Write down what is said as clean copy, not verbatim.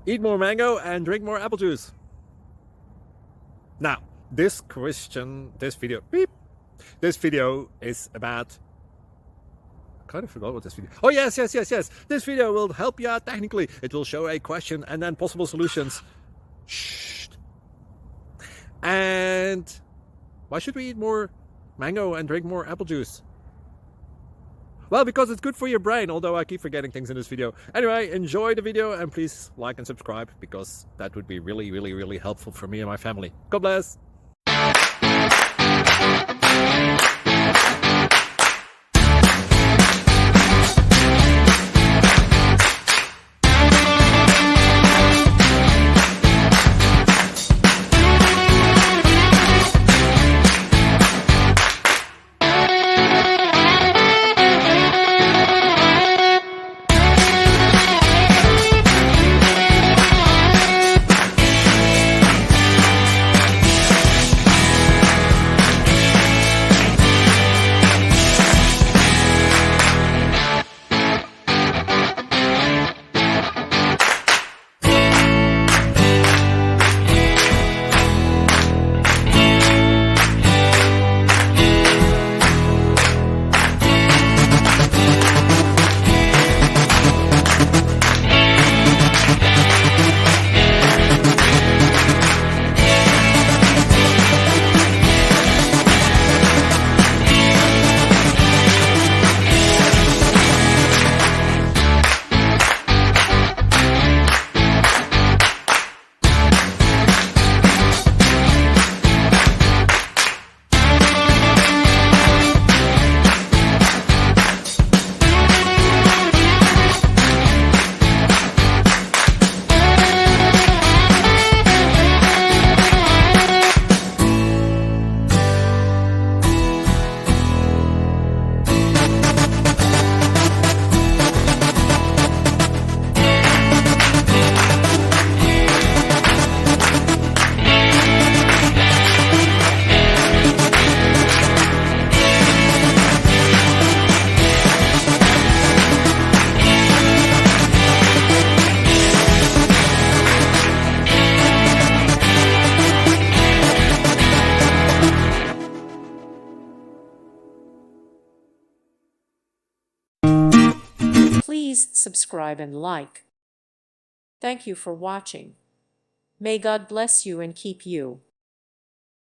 Eat more mango and drink more apple juice. Now, this video is about... I kind of forgot what this video... Oh, yes. This video will help you out technically. It will show a question and then possible solutions. Shh. And why should we eat more mango and drink more apple juice? Well, because it's good for your brain, although I keep forgetting things in this video. Anyway, enjoy the video and please like and subscribe, because that would be really helpful for me and my family. God bless! Please subscribe and like. Thank you for watching. May God bless you and keep you.